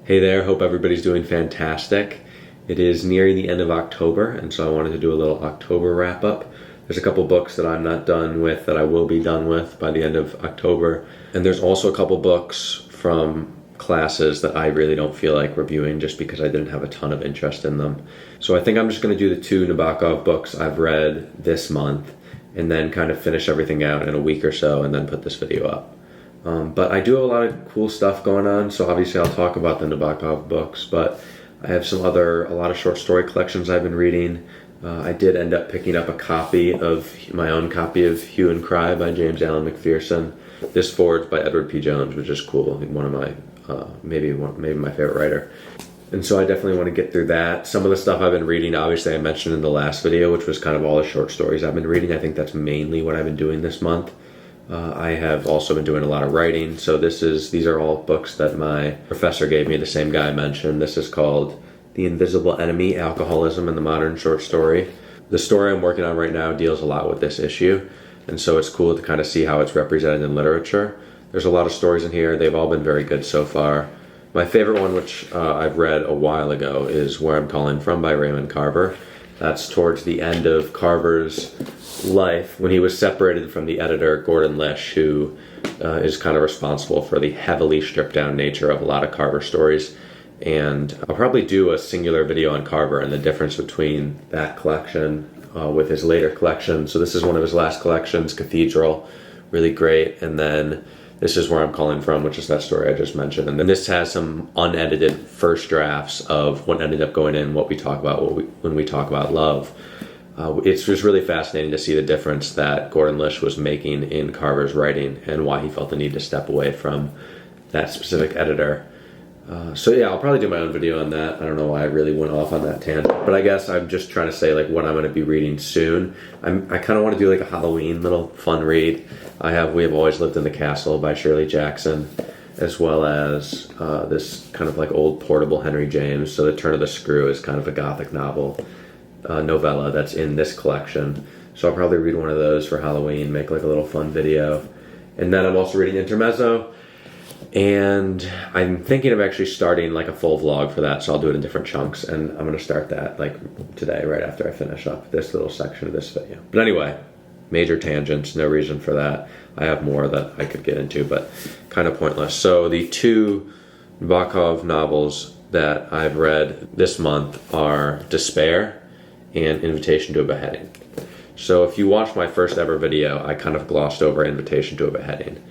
Hey there, hope everybody's doing fantastic. It is nearing the end of October, and so I wanted to do a little October wrap up. There's a couple books that I'm not done with that I will be done with by the end of October. And there's also a couple books from classes that I really don't feel like reviewing just because I didn't have a ton of interest in them. So I think I'm just going to do the 2 Nabokov books I've read this month and then kind of finish everything out in a week or so and then put this video up. But I do have a lot of cool stuff going on, so obviously I'll talk about the Nabokov books, but I have a lot of short story collections I've been reading. I did end up picking up my own copy of Hue and Cry by James Allen McPherson. This forward's by Edward P. Jones, which is cool. One of my, maybe my favorite writer. And so I definitely want to get through that. Some of the stuff I've been reading, obviously I mentioned in the last video, which was kind of all the short stories I've been reading. I think that's mainly what I've been doing this month. I have also been doing a lot of writing, so these are all books that my professor gave me, the same guy I mentioned. This is called The Invisible Enemy, Alcoholism and the Modern Short Story. The story I'm working on right now deals a lot with this issue, and so it's cool to kind of see how it's represented in literature. There's a lot of stories in here. They've all been very good so far. My favorite one, which I've read a while ago, is Where I'm Calling From by Raymond Carver. That's towards the end of Carver's life when he was separated from the editor Gordon Lish, who is kind of responsible for the heavily stripped down nature of a lot of Carver stories. And I'll probably do a singular video on Carver and the difference between that collection with his later collection. So this is one of his last collections, Cathedral, really great. And then this is Where I'm Calling From, which is that story I just mentioned. And then this has some unedited first drafts of what ended up going in, what we talk about when we talk about love. It's just really fascinating to see the difference that Gordon Lish was making in Carver's writing and why he felt the need to step away from that specific editor. So yeah, I'll probably do my own video on that. I don't know why I really went off on that tangent, but I guess I'm just trying to say like what I'm going to be reading soon. I kind of want to do like a Halloween little fun read. We Have Always Lived in the Castle by Shirley Jackson, as well as this kind of like old portable Henry James. So The Turn of the Screw is kind of a gothic novella that's in this collection. So I'll probably read one of those for Halloween, make like a little fun video. And then I'm also reading Intermezzo, and I'm thinking of actually starting like a full vlog for that, so I'll do it in different chunks, and I'm going to start that like today right after I finish up this little section of this video. But anyway, major tangents, no reason for that. I have more that I could get into, but kind of pointless. So the 2 Nabokov novels that I've read this month are Despair and Invitation to a Beheading. So if you watched my first ever video, I kind of glossed over Invitation to a Beheading.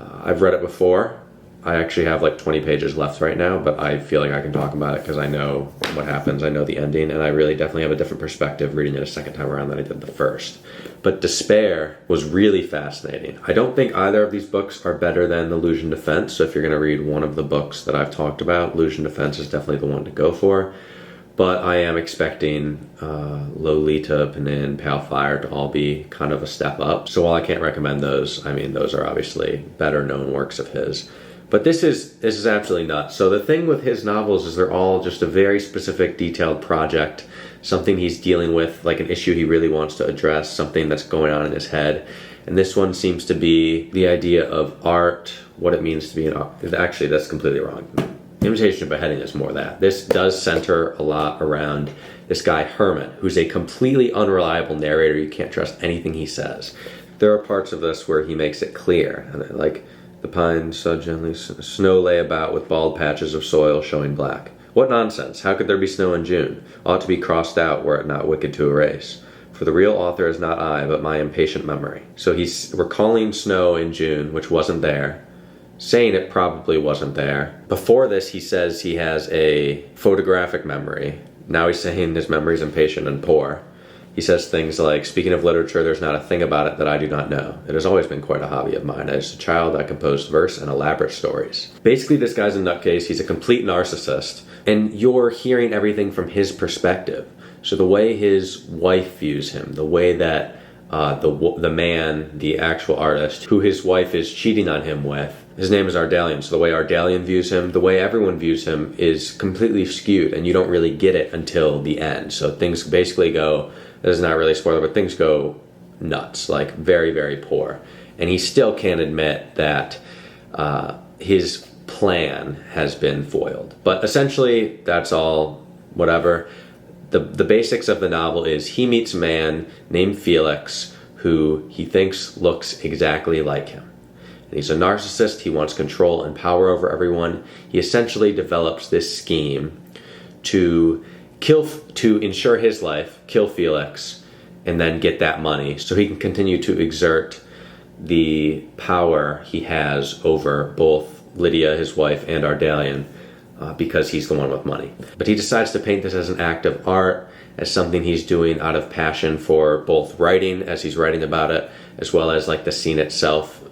I've read it before. I actually have like 20 pages left right now, but I feel like I can talk about it because I know what happens, I know the ending, and I really definitely have a different perspective reading it a second time around than I did the first. But Despair was really fascinating. I don't think either of these books are better than Illusion Defense, so if you're going to read one of the books that I've talked about, Illusion Defense is definitely the one to go for. But I am expecting Lolita, Penin, Pale Fire to all be kind of a step up. So while I can't recommend those, I mean, those are obviously better known works of his. But this is absolutely nuts. So the thing with his novels is they're all just a very specific, detailed project, something he's dealing with, like an issue he really wants to address, something that's going on in his head. And this one seems to be the idea of art, what it means to be an art. Actually, that's completely wrong. Invitation to Beheading is more that. This does center a lot around this guy Herman, who's a completely unreliable narrator. You can't trust anything he says. There are parts of this where he makes it clear, like the pines so gently, snow lay about with bald patches of soil showing black. What nonsense! How could there be snow in June? Ought to be crossed out were it not wicked to erase. For the real author is not I, but my impatient memory. So he's recalling snow in June, which wasn't there, saying it probably wasn't there. Before this, he says he has a photographic memory. Now he's saying his memory is impatient and poor. He says things like, speaking of literature, there's not a thing about it that I do not know. It has always been quite a hobby of mine. As a child, I composed verse and elaborate stories. Basically, this guy's a nutcase. He's a complete narcissist. And you're hearing everything from his perspective. So the way his wife views him, the way that the man, the actual artist, who his wife is cheating on him with, his name is Ardalian, so the way Ardalian views him, the way everyone views him is completely skewed, and you don't really get it until the end. So things basically go, this is not really a spoiler, but things go nuts, like very, very poor. And he still can't admit that his plan has been foiled. But essentially, that's all whatever. The basics of the novel is he meets a man named Felix who he thinks looks exactly like him. And he's a narcissist. He wants control and power over everyone. He essentially develops this scheme to ensure his life, kill Felix, and then get that money so he can continue to exert the power he has over both Lydia, his wife, and Ardalian, because he's the one with money. But he decides to paint this as an act of art, as something he's doing out of passion for both writing, as he's writing about it, as well as like the scene itself.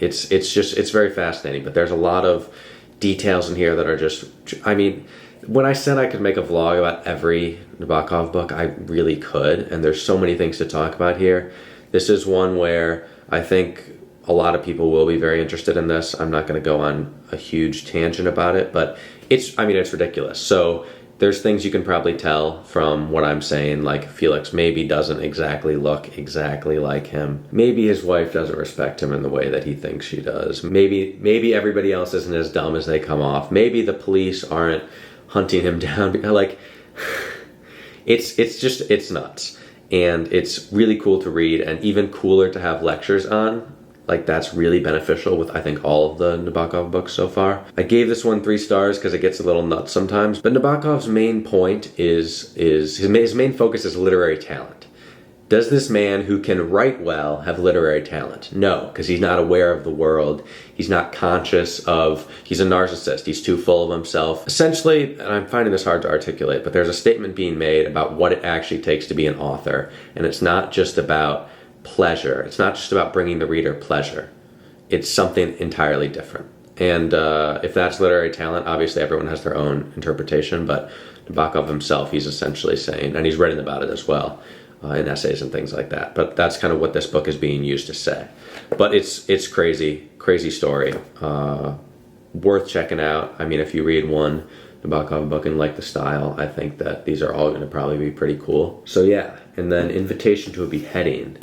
It's very fascinating, but there's a lot of details in here that are just, I mean, when I said I could make a vlog about every Nabokov book, I really could, and there's so many things to talk about here. This is one where I think a lot of people will be very interested in this. I'm not going to go on a huge tangent about it, but it's ridiculous. So there's things you can probably tell from what I'm saying, like Felix maybe doesn't exactly look exactly like him. Maybe his wife doesn't respect him in the way that he thinks she does. Maybe everybody else isn't as dumb as they come off. Maybe the police aren't hunting him down. Like, it's nuts. And it's really cool to read, and even cooler to have lectures on. Like, that's really beneficial with, I think, all of the Nabokov books so far. I gave this one 3 stars because it gets a little nuts sometimes. But Nabokov's main point is his main focus is literary talent. Does this man who can write well have literary talent? No, because he's not aware of the world. He's not conscious of, he's a narcissist. He's too full of himself. Essentially, and I'm finding this hard to articulate, but there's a statement being made about what it actually takes to be an author. And it's not just about pleasure. It's not just about bringing the reader pleasure. It's something entirely different. And if that's literary talent, obviously everyone has their own interpretation, but Nabokov himself, he's essentially saying, and he's written about it as well, in essays and things like that. But that's kind of what this book is being used to say. But it's crazy story. Worth checking out. I mean, if you read one Nabokov book and like the style, I think that these are all going to probably be pretty cool. So yeah, and then Invitation to a Beheading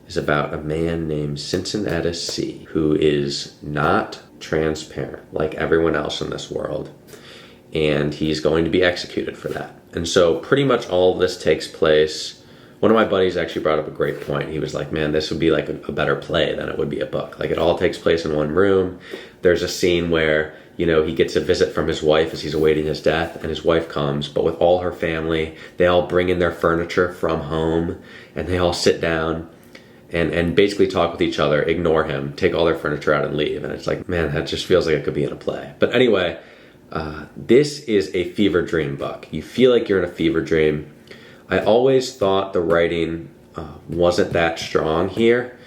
is about a man named Cincinnatus C, who is not transparent like everyone else in this world. And he's going to be executed for that. And so pretty much all of this takes place. One of my buddies actually brought up a great point. He was like, man, this would be like a better play than it would be a book. Like, it all takes place in one room. There's a scene where, you know, he gets a visit from his wife as he's awaiting his death, and his wife comes, but with all her family. They all bring in their furniture from home, and they all sit down and basically talk with each other, ignore him, take all their furniture out and leave. And it's like, man, that just feels like it could be in a play. But anyway, this is a fever dream book. You feel like you're in a fever dream. I always thought the writing wasn't that strong here,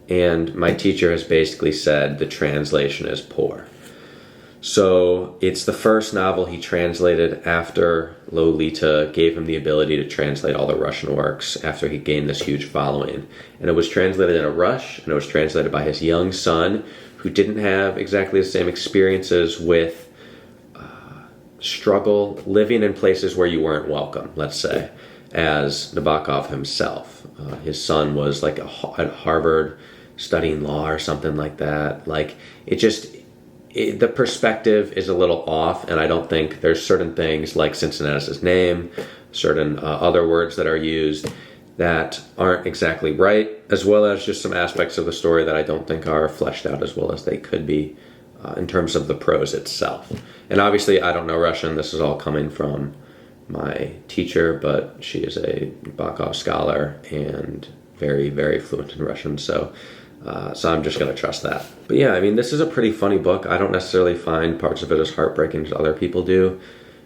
and my teacher has basically said the translation is poor. So it's the first novel he translated after Lolita gave him the ability to translate all the Russian works after he gained this huge following. And it was translated in a rush, and it was translated by his young son, who didn't have exactly the same experiences with struggle, living in places where you weren't welcome, let's say, as Nabokov himself. His son was like at Harvard studying law or something like that. Like, the perspective is a little off, and I don't think there's certain things like Cincinnatus' name, certain other words that are used that aren't exactly right, as well as just some aspects of the story that I don't think are fleshed out as well as they could be in terms of the prose itself. And obviously I don't know Russian. This is all coming from my teacher, but she is a Nabokov scholar and very, very fluent in Russian, so I'm just going to trust that. But yeah, I mean, this is a pretty funny book. I don't necessarily find parts of it as heartbreaking as other people do,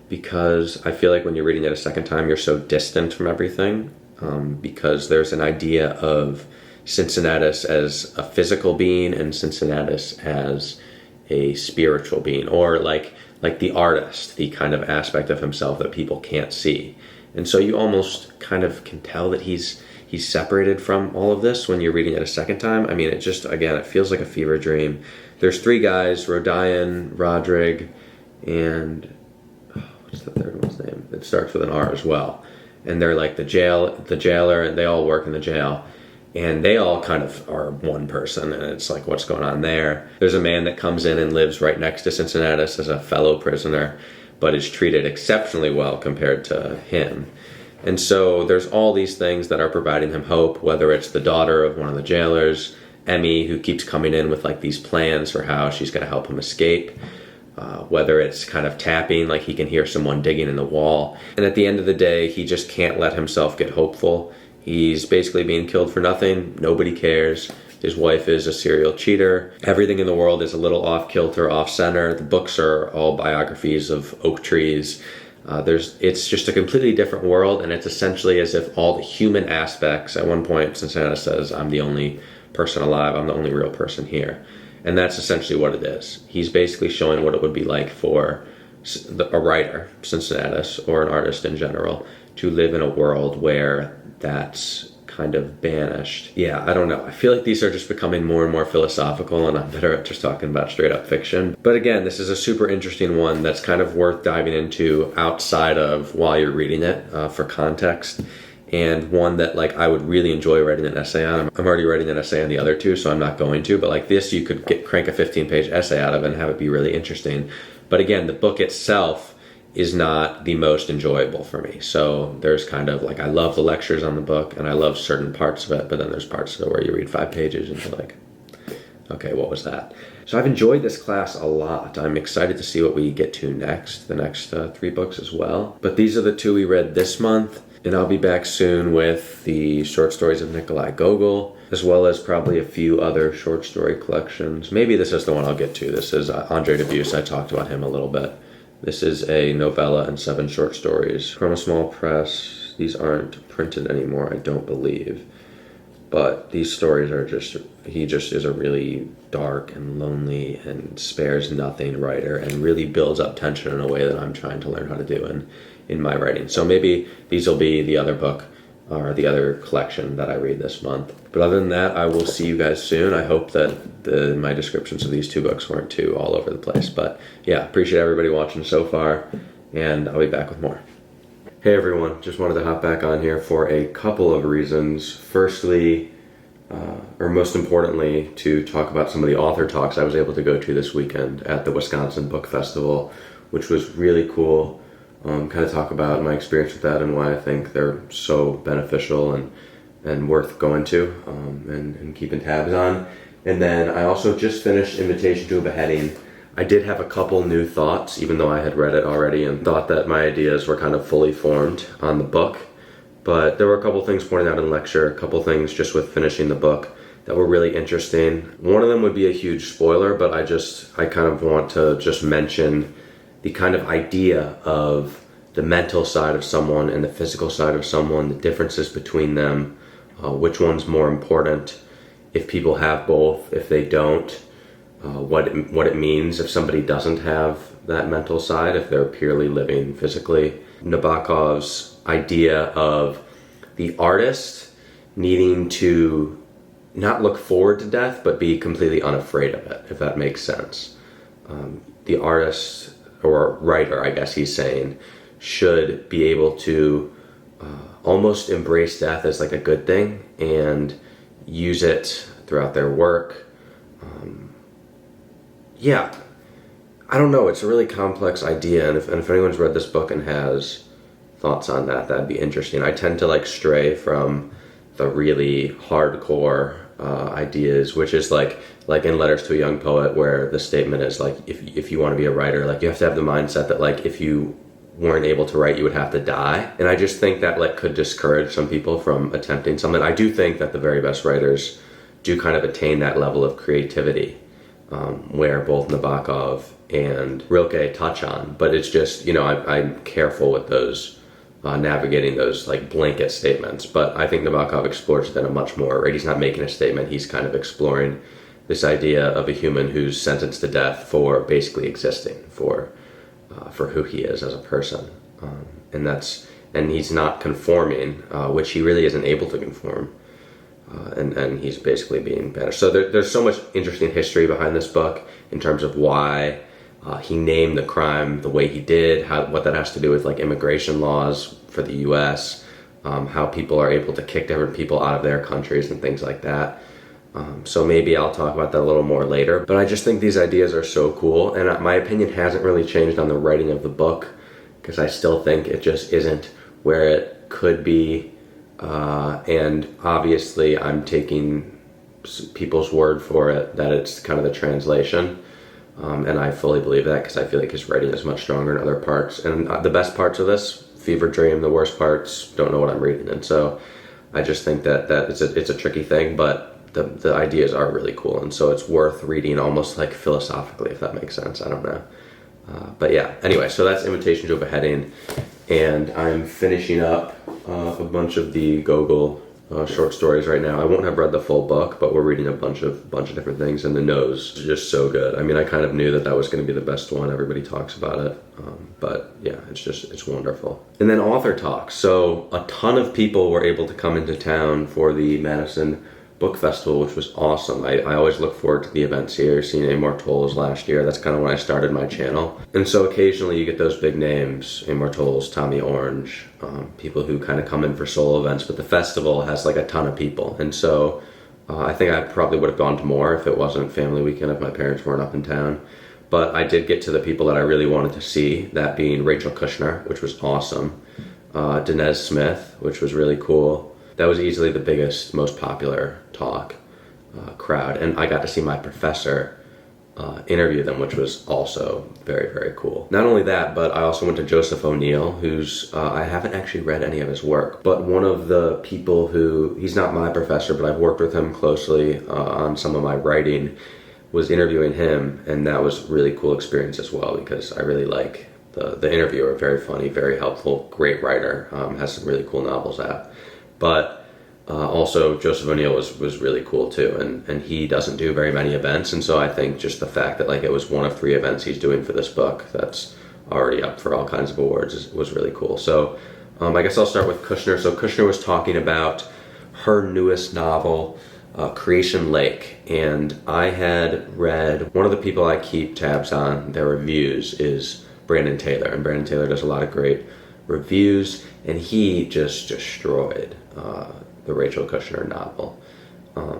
because I feel like when you're reading it a second time, you're so distant from everything, because there's an idea of Cincinnatus as a physical being and Cincinnatus as a spiritual being, or like the artist, the kind of aspect of himself that people can't see. And so you almost kind of can tell that he's separated from all of this when you're reading it a second time. I mean, it just, again, it feels like a fever dream. There's 3 guys, Rodion, Rodrig, and what's the third one's name? It starts with an R as well. And they're like the jailer, and they all work in the jail. and they all kind of are one person, and it's like, what's going on there? There's a man that comes in and lives right next to Cincinnatus as a fellow prisoner, but is treated exceptionally well compared to him. And so there's all these things that are providing him hope, whether it's the daughter of one of the jailers, Emmy, who keeps coming in with like these plans for how she's going to help him escape, whether it's kind of tapping, like he can hear someone digging in the wall. And at the end of the day, he just can't let himself get hopeful. He's basically being killed for nothing. Nobody cares. His wife is a serial cheater. Everything in the world is a little off kilter, off center. The books are all biographies of oak trees. It's just a completely different world, and it's essentially as if all the human aspects, at one point Cincinnatus says, I'm the only person alive, I'm the only real person here. And that's essentially what it is. He's basically showing what it would be like for a writer, Cincinnatus, or an artist in general, to live in a world where that's kind of banished. Yeah, I don't know. I feel like these are just becoming more and more philosophical, and I'm better at just talking about straight up fiction. But again, this is a super interesting one that's kind of worth diving into outside of while you're reading it, for context, and one that like I would really enjoy writing an essay on. I'm already writing an essay on the other two, so I'm not going to, but like this you could crank a 15-page essay out of and have it be really interesting. But again, the book itself is not the most enjoyable for me. So there's kind of like, I love the lectures on the book and I love certain parts of it, but then there's parts of it where you read 5 pages and you're like, okay, what was that? So I've enjoyed this class a lot. I'm excited to see what we get to next, the next 3 books as well. But these are the 2 we read this month, and I'll be back soon with the short stories of Nikolai Gogol, as well as probably a few other short story collections. Maybe this is the one I'll get to. This is Andre Dubus. I talked about him a little bit. This is a novella and 7 short stories from a small press. These aren't printed anymore, I don't believe. But these stories are he just is a really dark and lonely and spares nothing writer, and really builds up tension in a way that I'm trying to learn how to do in my writing. So maybe these will be the other book or the other collection that I read this month. But other than that, I will see you guys soon. I hope that my descriptions of these 2 books weren't too all over the place. But yeah, appreciate everybody watching so far, and I'll be back with more. Hey everyone, just wanted to hop back on here for a couple of reasons. Firstly, or most importantly, to talk about some of the author talks I was able to go to this weekend at the Wisconsin Book Festival, which was really cool. Kind of talk about my experience with that and why I think they're so beneficial and worth going to, and keeping tabs on. And then I also just finished Invitation to a Beheading. I did have a couple new thoughts, even though I had read it already and thought that my ideas were kind of fully formed on the book. But there were a couple things pointed out in lecture, a couple things just with finishing the book that were really interesting. One of them would be a huge spoiler, but I kind of want to just mention the kind of idea of the mental side of someone and the physical side of someone, the differences between them, which one's more important, if people have both, if they don't, what it means if somebody doesn't have that mental side, if they're purely living physically. Nabokov's idea of the artist needing to not look forward to death, but be completely unafraid of it, if that makes sense. The artist, or writer, I guess he's saying, should be able to almost embrace death as like a good thing and use it throughout their work. Yeah, I don't know, it's a really complex idea, and if anyone's read this book and has thoughts on that, that'd be interesting. I tend to like stray from the really hardcore ideas, which is like in Letters to a Young Poet, where the statement is like, if you want to be a writer, like you have to have the mindset that like if you weren't able to write, you would have to die. And I just think that like could discourage some people from attempting something. I do think that the very best writers do kind of attain that level of creativity, where both Nabokov and Rilke touch on, but it's just, I'm careful with those, navigating those like blanket statements. But I think Nabokov explores it in a much more, right? He's not making a statement, he's kind of exploring this idea of a human who's sentenced to death for basically existing, for who he is as a person. And he's not conforming, which he really isn't able to conform. And he's basically being banished. So there's so much interesting history behind this book in terms of why he named the crime the way he did, what that has to do with like immigration laws for the U.S., how people are able to kick different people out of their countries and things like that. So maybe I'll talk about that a little more later. But I just think these ideas are so cool, and my opinion hasn't really changed on the writing of the book, because I still think it just isn't where it could be. And obviously I'm taking people's word for it that it's kind of the translation. And I fully believe that, because I feel like his writing is much stronger in other parts. And the best parts of this, fever dream. The worst parts, don't know what I'm reading. And so I just think that it's a tricky thing, but the ideas are really cool. And so it's worth reading almost like philosophically, if that makes sense. I don't know. But yeah, anyway, so that's Invitation to a Beheading. And I'm finishing up a bunch of the Gogol short stories right now. I won't have read the full book, but we're reading a bunch of different things, and The Nose is just so good. I mean, I kind of knew that was going to be the best one. Everybody talks about it, but yeah, it's wonderful. And then author talks. So a ton of people were able to come into town for the Madison Book Festival, which was awesome. I always look forward to the events here. Seeing Immortals last year, that's kind of when I started my channel. And so occasionally you get those big names, Immortals, Tommy Orange, people who kind of come in for solo events, but the festival has like a ton of people. And so I think I probably would have gone to more if it wasn't family weekend, if my parents weren't up in town. But I did get to the people that I really wanted to see, that being Rachel Kushner, which was awesome, Dinez Smith, which was really cool. That was easily the biggest, most popular talk crowd. And I got to see my professor interview them, which was also very, very cool. Not only that, but I also went to Joseph O'Neill, who's, I haven't actually read any of his work, but one of the people who, he's not my professor, but I've worked with him closely on some of my writing, was interviewing him, and that was a really cool experience as well, because I really like the interviewer. Very funny, very helpful, great writer, has some really cool novels out. But also Joseph O'Neill was really cool too, and he doesn't do very many events, and so I think just the fact that like it was one of 3 events he's doing for this book that's already up for all kinds of awards was really cool. So I guess I'll start with Kushner. So Kushner was talking about her newest novel, Creation Lake, and I had read, one of the people I keep tabs on their reviews is Brandon Taylor, and Brandon Taylor does a lot of great reviews, and he just destroyed the Rachel Kushner novel,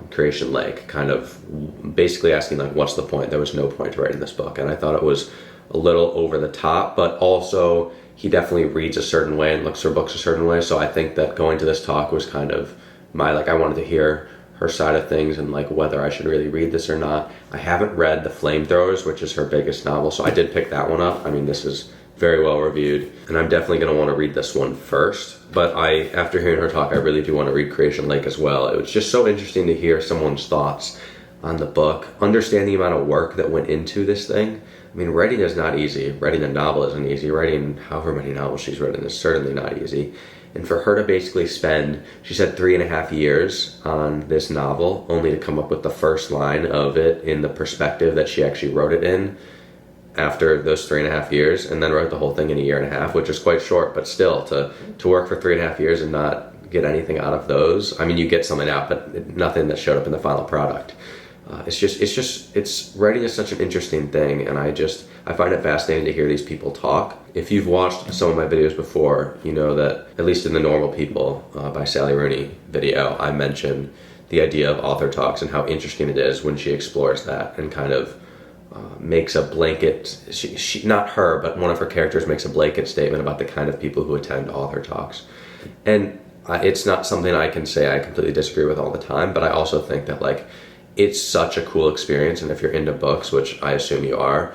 Creation Lake, kind of basically asking like, what's the point? There was no point to writing this book. And I thought it was a little over the top, but also he definitely reads a certain way and looks for books a certain way. So I think that going to this talk was kind of I wanted to hear her side of things and like whether I should really read this or not. I haven't read The Flamethrowers, which is her biggest novel, so I did pick that one up. I mean, this is very well reviewed, and I'm definitely going to want to read this one first. But after hearing her talk, I really do want to read Creation Lake as well. It was just so interesting to hear someone's thoughts on the book, understand the amount of work that went into this thing. I mean, writing is not easy. Writing a novel isn't easy. Writing however many novels she's written is certainly not easy. And for her to basically spend, she said 3.5 years on this novel, only to come up with the first line of it in the perspective that she actually wrote it in after those 3.5 years, and then wrote the whole thing in 1.5 years, which is quite short, but still to work for 3.5 years and not get anything out of those. I mean, you get something out, but nothing that showed up in the final product. Writing is such an interesting thing, and I find it fascinating to hear these people talk. If you've watched some of my videos before, you know that at least in the Normal People by Sally Rooney video, I mention the idea of author talks and how interesting it is when she explores that and kind of makes a blanket, she, not her, but one of her characters makes a blanket statement about the kind of people who attend author talks. And it's not something I can say I completely disagree with all the time, but I also think that like it's such a cool experience, and if you're into books, which I assume you are,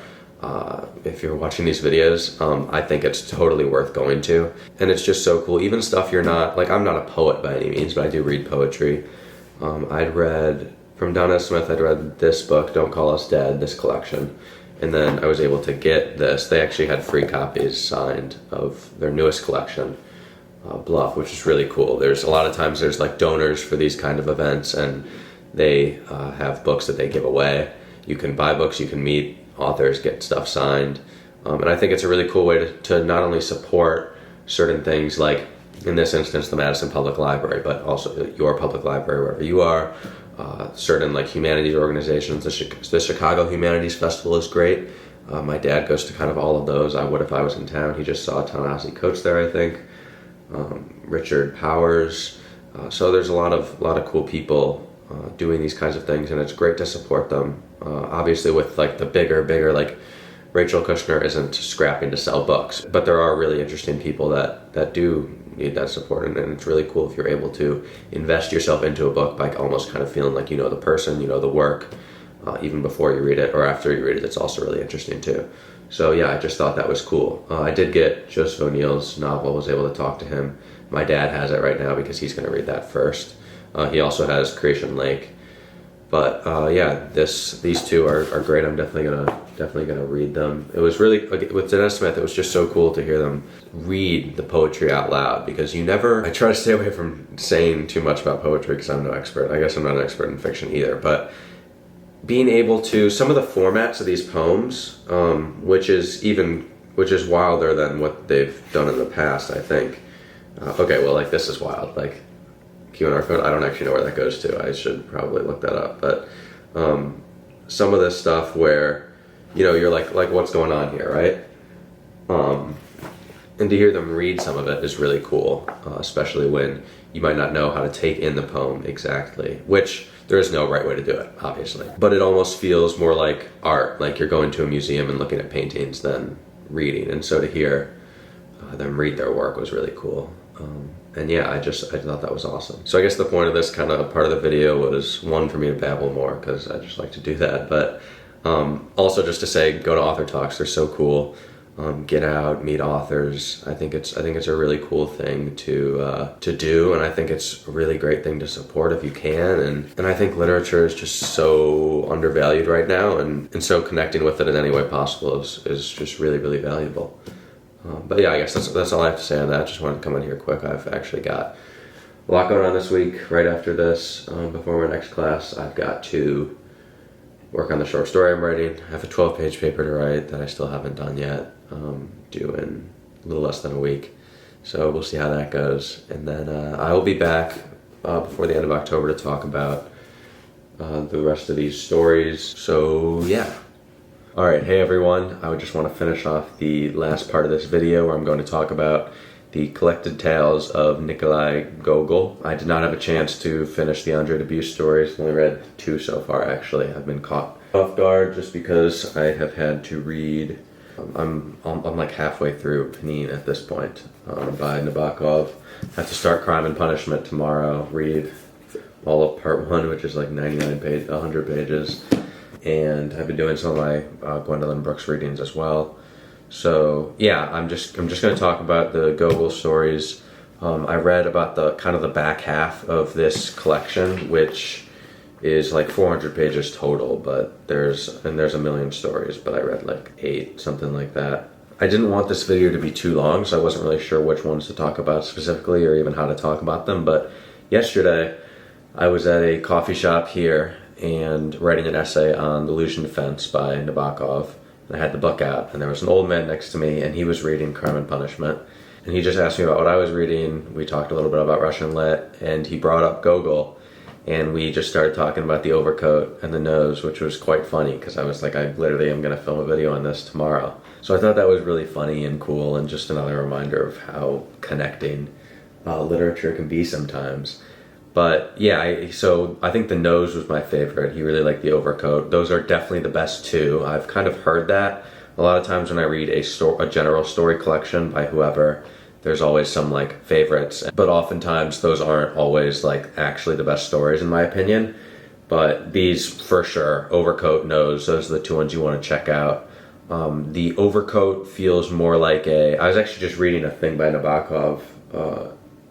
if you're watching these videos, I think it's totally worth going to. And it's just so cool, even stuff you're not, like I'm not a poet by any means, but I do read poetry. I'd read, from Dinez Smith, I'd read this book, Don't Call Us Dead, this collection, and then I was able to get this. They actually had free copies signed of their newest collection, Bluff, which is really cool. There's a lot of times there's like donors for these kind of events, and they have books that they give away. You can buy books, you can meet authors, get stuff signed, and I think it's a really cool way to not only support certain things, like in this instance the Madison Public Library, but also your public library wherever you are. Certain like humanities organizations, the Chicago Humanities Festival is great. My dad goes to kind of all of those. I would if I was in town. He just saw Ta-Nehisi Coates there, I think. Richard Powers. So there's a lot of cool people doing these kinds of things, and it's great to support them. Obviously, with like the bigger like Rachel Kushner isn't scrapping to sell books, but there are really interesting people that do need that support, and it's really cool if you're able to invest yourself into a book by almost kind of feeling like you know the person, you know the work, even before you read it or after you read it. It's also really interesting too. So yeah, I just thought that was cool. I did get Joseph O'Neill's novel, was able to talk to him. My dad has it right now because he's going to read that first. He also has Creation Lake. But yeah, these two are great. I'm definitely gonna read them. It was really, with Dennis Smith, it was just so cool to hear them read the poetry out loud, because I try to stay away from saying too much about poetry because I'm no expert. I guess I'm not an expert in fiction either, but being able to, some of the formats of these poems, which is wilder than what they've done in the past, I think. Okay, well, like this is wild, like Q&R code, I don't actually know where that goes to. I should probably look that up. But some of this stuff where, you know, you're like what's going on here, right? And to hear them read some of it is really cool, especially when you might not know how to take in the poem exactly, which there is no right way to do it, obviously. But it almost feels more like art, like you're going to a museum and looking at paintings than reading. And so to hear them read their work was really cool. And yeah, I thought that was awesome. So I guess the point of this kind of part of the video was, one, for me to babble more, because I just like to do that, but also just to say, go to author talks. They're so cool. Get out, meet authors. I think it's a really cool thing to do, and I think it's a really great thing to support if you can. And I think literature is just so undervalued right now, and so connecting with it in any way possible is just really, really valuable. But yeah, I guess that's all I have to say on that. Just wanted to come in here quick. I've actually got a lot going on this week. Right after this, before my next class, I've got to work on the short story I'm writing. I have a 12-page paper to write that I still haven't done yet, due in a little less than a week. So we'll see how that goes. And then I will be back before the end of October to talk about the rest of these stories. So yeah. Alright, hey everyone, I would just want to finish off the last part of this video where I'm going to talk about the collected tales of Nikolai Gogol. I did not have a chance to finish the Andre Dubus stories. I've only read 2 so far, actually. I've been caught off guard just because I have had to read, I'm like halfway through Panine at this point, by Nabokov. I have to start Crime and Punishment tomorrow, read all of part 1, which is like 100 pages. And I've been doing some of my Gwendolyn Brooks readings as well. So yeah, I'm just going to talk about the Gogol stories. I read about the kind of the back half of this collection, which is like 400 pages total, but there's a million stories, but I read like 8, something like that. I didn't want this video to be too long, so I wasn't really sure which ones to talk about specifically or even how to talk about them. But yesterday I was at a coffee shop here and writing an essay on The Illusion Defense by Nabokov. And I had the book out, and there was an old man next to me, and he was reading Crime and Punishment. And he just asked me about what I was reading. We talked a little bit about Russian lit, and he brought up Gogol. And we just started talking about the overcoat and the nose, which was quite funny, because I was like, I literally am going to film a video on this tomorrow. So I thought that was really funny and cool, and just another reminder of how connecting literature can be sometimes. But yeah, so I think the nose was my favorite. He really liked the overcoat. Those are definitely the best 2. I've kind of heard that. A lot of times when I read a general story collection by whoever, there's always some like favorites. But oftentimes those aren't always like actually the best stories in my opinion. But these for sure, overcoat, nose, those are the 2 ones you want to check out. The overcoat feels more like I was actually just reading a thing by Nabokov,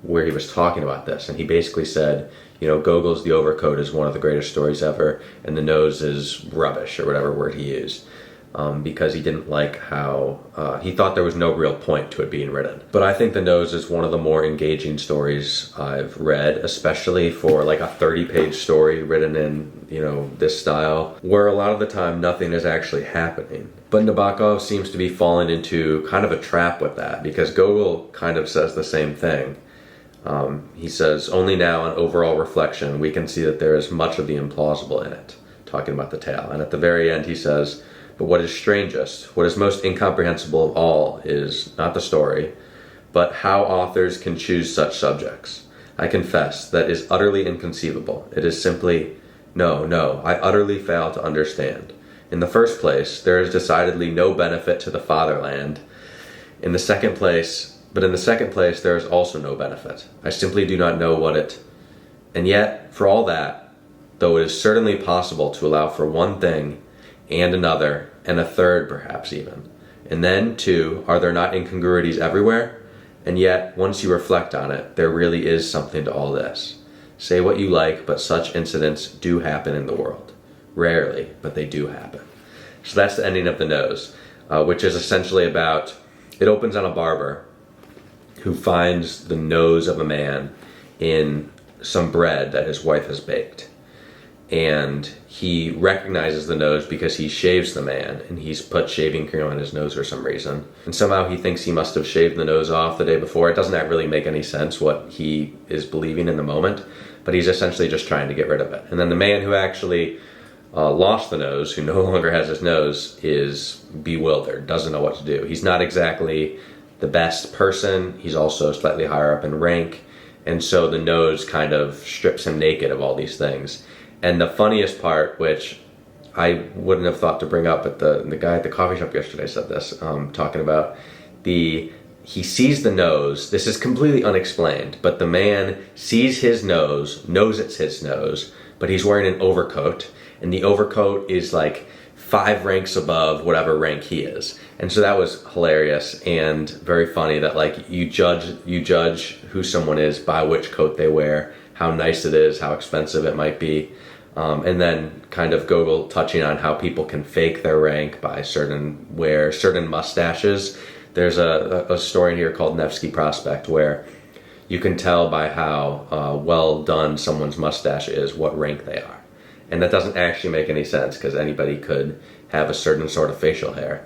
where he was talking about this, and he basically said, you know, Gogol's The Overcoat is one of the greatest stories ever, and the nose is rubbish, or whatever word he used, because he didn't like how, he thought there was no real point to it being written. But I think the nose is one of the more engaging stories I've read, especially for like a 30-page story written in, you know, this style, where a lot of the time nothing is actually happening. But Nabokov seems to be falling into kind of a trap with that, because Gogol kind of says the same thing. He says, only now on overall reflection, we can see that there is much of the implausible in it, talking about the tale. And at the very end he says, but what is strangest, what is most incomprehensible of all is not the story, but how authors can choose such subjects. I confess that is utterly inconceivable. It is simply, no, I utterly fail to understand. In the first place, there is decidedly no benefit to the fatherland. In the second place, there is also no benefit. I simply do not know what it... And yet, for all that, though it is certainly possible to allow for one thing, and another, and a third perhaps even. And then, too, are there not incongruities everywhere? And yet, once you reflect on it, there really is something to all this. Say what you like, but such incidents do happen in the world. Rarely, but they do happen. So that's the ending of The Nose, which is essentially about, it opens on a barber who finds the nose of a man in some bread that his wife has baked. And he recognizes the nose because he shaves the man, and he's put shaving cream on his nose for some reason. And somehow he thinks he must have shaved the nose off the day before. It doesn't really make any sense what he is believing in the moment, but he's essentially just trying to get rid of it. And then the man who actually lost the nose, who no longer has his nose, is bewildered, doesn't know what to do. He's not exactly the best person. He's also slightly higher up in rank. And so the nose kind of strips him naked of all these things. And the funniest part, which I wouldn't have thought to bring up, but the guy at the coffee shop yesterday said this, talking about he sees the nose. This is completely unexplained, but the man sees his nose, knows it's his nose, but he's wearing an overcoat, and the overcoat is like 5 ranks above whatever rank he is. And so that was hilarious and very funny that like you judge who someone is by which coat they wear, how nice it is, how expensive it might be. And then kind of Gogol touching on how people can fake their rank by certain mustaches. There's a story here called Nevsky Prospect where you can tell by how well done someone's mustache is what rank they are. And that doesn't actually make any sense because anybody could have a certain sort of facial hair.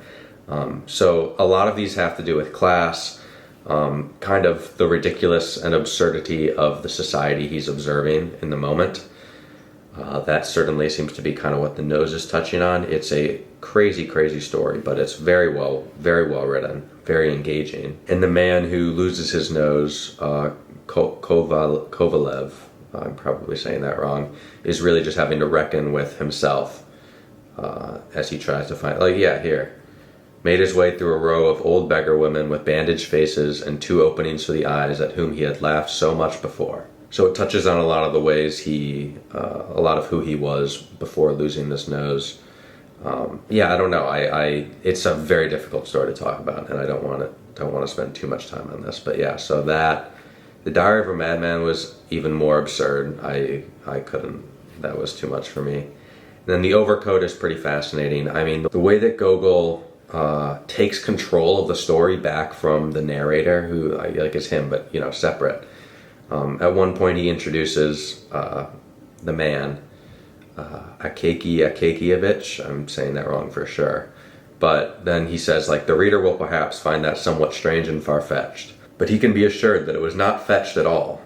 So a lot of these have to do with class, kind of the ridiculous and absurdity of the society he's observing in the moment. That certainly seems to be kind of what The Nose is touching on. It's a crazy, crazy story, but it's very well written, very engaging. And the man who loses his nose, Kovalev, I'm probably saying that wrong, is really just having to reckon with himself as he tries to find, made his way through a row of old beggar women with bandaged faces and 2 openings for the eyes at whom he had laughed so much before. So it touches on a lot of the ways a lot of who he was before losing this nose. I don't know. It's a very difficult story to talk about, and I don't want to spend too much time on this. But yeah, so The Diary of a Madman was even more absurd. I couldn't. That was too much for me. And then The Overcoat is pretty fascinating. I mean, the way that Gogol takes control of the story back from the narrator, who is him, but separate. At one point, he introduces the man, Akakievich. I'm saying that wrong for sure. But then he says, the reader will perhaps find that somewhat strange and far-fetched. But he can be assured that it was not fetched at all,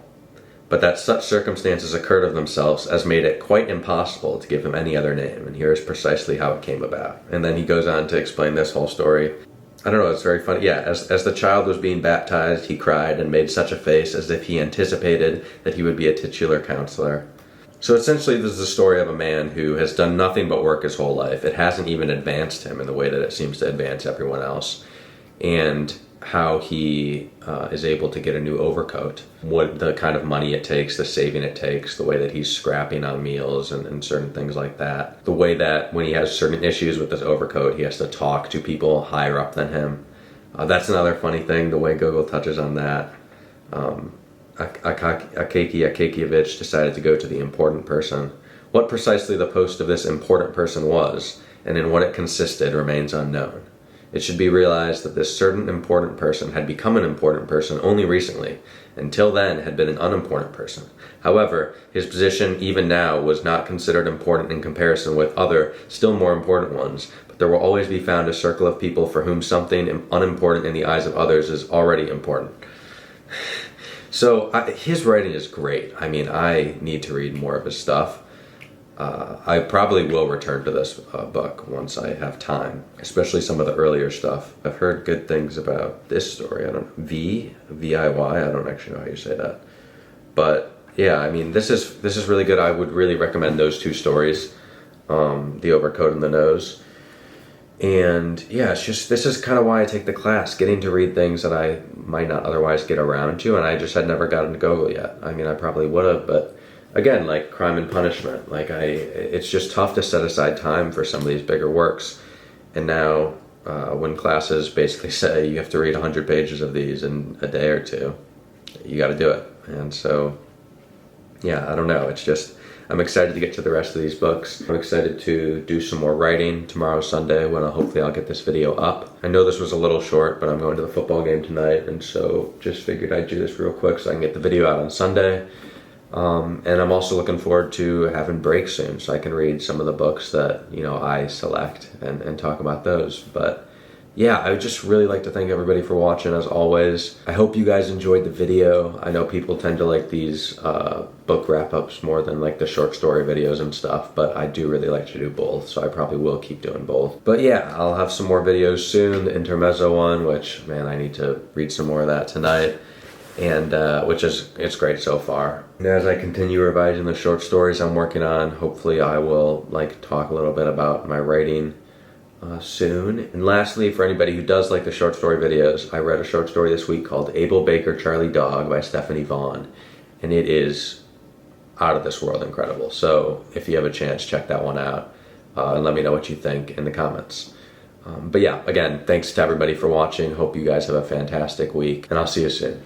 but that such circumstances occurred of themselves as made it quite impossible to give him any other name, and here is precisely how it came about. And then he goes on to explain this whole story. I don't know, it's very funny. Yeah, as the child was being baptized, he cried and made such a face as if he anticipated that he would be a titular counselor. So essentially this is the story of a man who has done nothing but work his whole life. It hasn't even advanced him in the way that it seems to advance everyone else. And how he is able to get a new overcoat, what the kind of money it takes, the saving it takes, the way that he's scrapping on meals and certain things like that. The way that when he has certain issues with this overcoat, he has to talk to people higher up than him. That's another funny thing, the way Gogol touches on that. Akakievich decided to go to the important person. What precisely the post of this important person was, and in what it consisted, remains unknown. It should be realized that this certain important person had become an important person only recently, until then had been an unimportant person. However, his position even now was not considered important in comparison with other, still more important ones, but there will always be found a circle of people for whom something unimportant in the eyes of others is already important. So his writing is great. I mean, I need to read more of his stuff. I probably will return to this book once I have time, especially some of the earlier stuff. I've heard good things about this story. I don't know, V-I-Y, I don't actually know how you say that. But yeah, I mean, this is really good. I would really recommend those two stories, The Overcoat and the Nose. And yeah, this is kind of why I take the class, getting to read things that I might not otherwise get around to, and I just had never gotten to Gogol yet. I mean, I probably would have, but again, like Crime and Punishment, it's just tough to set aside time for some of these bigger works. And now, when classes basically say you have to read 100 pages of these in a day or two, you got to do it. And so, yeah, I don't know. It's just, I'm excited to get to the rest of these books. I'm excited to do some more writing tomorrow, Sunday, when hopefully I'll get this video up. I know this was a little short, but I'm going to the football game tonight, and so just figured I'd do this real quick so I can get the video out on Sunday. And I'm also looking forward to having breaks soon so I can read some of the books that, I select and talk about those. But yeah, I would just really like to thank everybody for watching, as always. I hope you guys enjoyed the video. I know people tend to like these book wrap-ups more than like the short story videos and stuff, but I do really like to do both, so I probably will keep doing both. But yeah, I'll have some more videos soon. The intermezzo one, which, man, I need to read some more of that tonight. And it's great so far. And as I continue revising the short stories I'm working on, hopefully I will talk a little bit about my writing soon. And lastly, for anybody who does like the short story videos, I read a short story this week called Abel Baker, Charlie Dog by Stephanie Vaughn, and it is out of this world incredible. So if you have a chance, check that one out, and let me know what you think in the comments. But yeah, again, thanks to everybody for watching. Hope you guys have a fantastic week, and I'll see you soon.